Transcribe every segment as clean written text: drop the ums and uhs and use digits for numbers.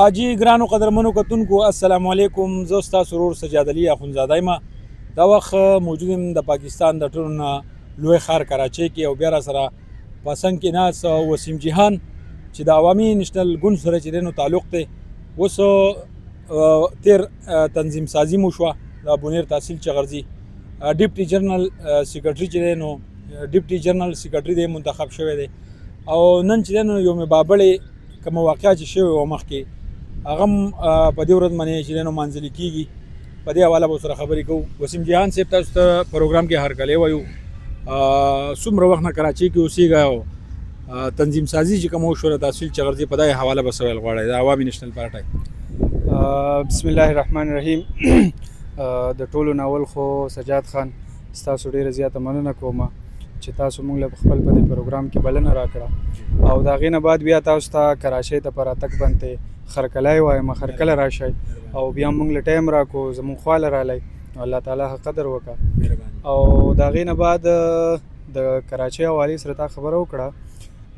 حاجی ګرانو قدرمنو کتونکو السلام علیکم. زه ستاسو ورور سجاد علي اخندزاده یم. دا وخت موجود یم د پاکستان د ټولو نه لوی ښار کراچۍ کې او بیا راسره په څنګ کې ناست وسیم جهان چې د عوامي نیشنل ګوند سره چې دی نو تعلق دی. اوس تیر تنظیم سازي مو شوه د بونیر تحصیل چغرزي ډیپټي جنرال سیکرټري چې دی نو ډیپټي جنرال سیکرټري دی منتخب شوی دی او نن چې دی نو یو مې بابړې کومه واقعه چې شوې وه مخکې هغه هم په دې ورځ باندې چې دی نو منځلي کېږي. په دې حواله به ورسره خبرې کوو. وسیم جهان صاحب تاسو ته پروګرام کې هرکلی وایو. څومره وخت نه کراچۍ کې اوسېږئ او تنظیم سازي چې کومه وشوله تحصیل چغرزي په دې حواله به څه ویل غواړئ د عوامي نیشنل پارټۍ؟ بسم الله الرحمن الرحیم. د ټولو ناول خو سجاد خان ستاسو ډېره زیاته مننه کوم چې تاسو موږ له خپل په دې پروګرام کې بلنه راکړه او د هغې نه بعد بیا تاسو ته کراچۍ ته په راتګ باندې خرکلی وایم خرکله راشئ او بیا موږ له ټایم راکړو زموږ خواله رالی الله تعالی ښه قدر وکړه او د هغې نه بعد د کراچۍ حوالې سره تا خبره وکړه.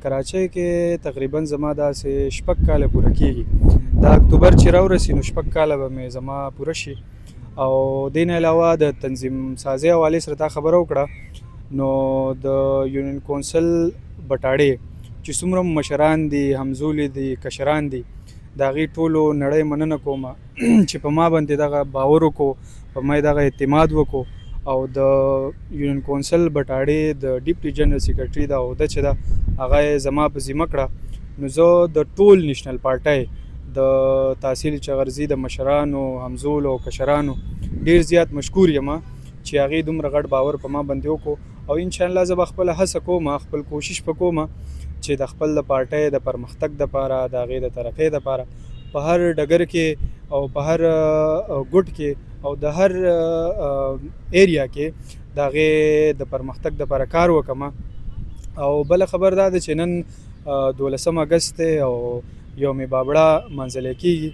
کراچۍ کې تقریبا زما داسې 6 کاله پوره کېږي. د اکتوبر چې راورسي نو 6 کاله به مې زما پوره شي او دې نه علاوه د تنظیم سازۍ حوالې سره تا خبره وکړه نو د یونین کونسل بټاړې چې څومره مشران دي همزولي دي کشران دي د هغې ټولو نړۍ مننه کوم چې په ما باندې دغه باور وکړو په ما دغه اعتماد وکړو او د یونین کونسل بټاړې د ډیپټي جنرال سیکرټري دا عهده چې ده هغه یې زما په ذمه کړه. نو زه د ټول نیشنل پارټۍ د تحصیل چغرزي د مشرانو همزولو او کشرانو ډېر زیات مشکور یم چې هغې دومره غټ باور په ما باندې وکړو او انشاءالله زه به خپله هڅه کوم خپل کوشش به کوم چې د خپل د پارټۍ د پرمختګ دپاره د هغې د ترقۍ دپاره په هر ډګر کې او په هر ګوټ کې او د هر ایریا کې د هغې د پرمختګ دپاره کار وکړم. او بله خبر دا ده چې نن 12 اګست دی او یوم بابړه منځلی کېږي.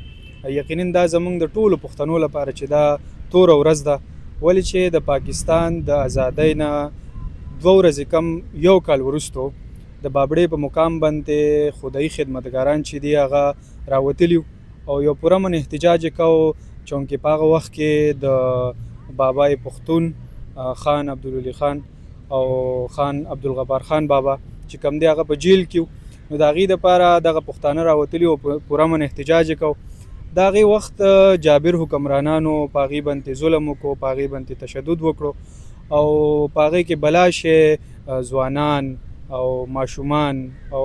یقینا دا زموږ د ټولو پښتنو لپاره چې دا توره ورځ ده ولې چې د پاکستان د ازادۍ نه 2 ورځې کم 1 کال وروستو د بابړې په مقام باندې خدایي خدمتګاران چې دي هغه راوتلي او یو پوره من احتجاج یې کوو چونکې په هغه وخت کې د بابای پښتون خان عبدالولي خان او خان عبدالغفار خان بابا چې کوم دی هغه په جیل کې نو د هغې دپاره دغه پښتانه راوتلي او پوره من احتجاج یې کوو. د هغې وخت جابر حکمرانانو په هغې باندې ظلم وکړو په هغې باندې تشدد وکړو او په هغې کې بلاشې ځوانان او ماشومان او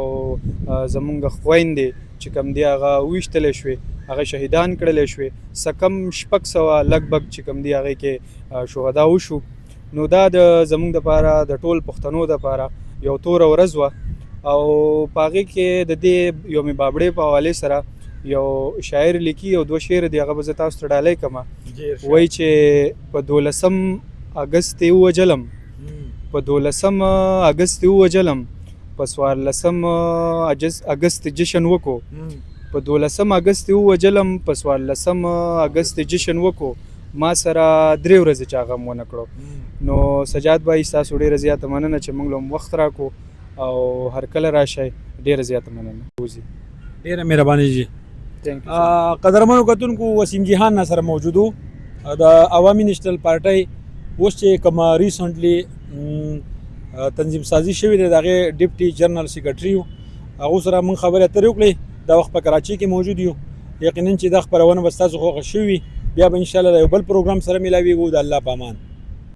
زمونږ خویندې چې کوم دی هغه وویشتلی شوې هغه شهیدان کړلی شوې کم 600 لګ بګ چې کوم دی هغې کې شهدا وشو. نو دا د زمونږ دپاره د ټول پښتنو دپاره یو توره ورځ وه او په هغې کې د دې یوم بابړې په حوالې سره یو شاعر لیکي او 2 شعر دی هغه به زه تاسو ته ډالۍ کړم. وایي چې په 12 اګست یې ووجلم په 12 اګست یې ووجلم په 14 اګست جشن وکړو په 12 اګست یې ووجلم په 14 اګست جشن وکړو ما سره 3 ورځې چې هغه م ونه کړو. نو سجاد بھائی ستاسو ډېره زیاته مننه چې موږ له وخت راکړو او هرکله راشئ ډېره زیاته مننه. ډېره مهرباني جي. قدرمنو کتونکو وسیم جهان نه سره موجود و د عوامي نیشنل پارټۍ اوس چې کومه ریسنټلی تنظیم سازي شوې ده د هغې ډیپټي جنرال سیکرټري و هغو سره موږ خبرې اترې وکړې. دا وخت په کراچۍ کې موجود یو. یقینا چې دا خپرونه به ستاسو خوښه شوې وي. بیا به انشاءالله د یو بل پروګرام سره میلاویږو. د الله په امان.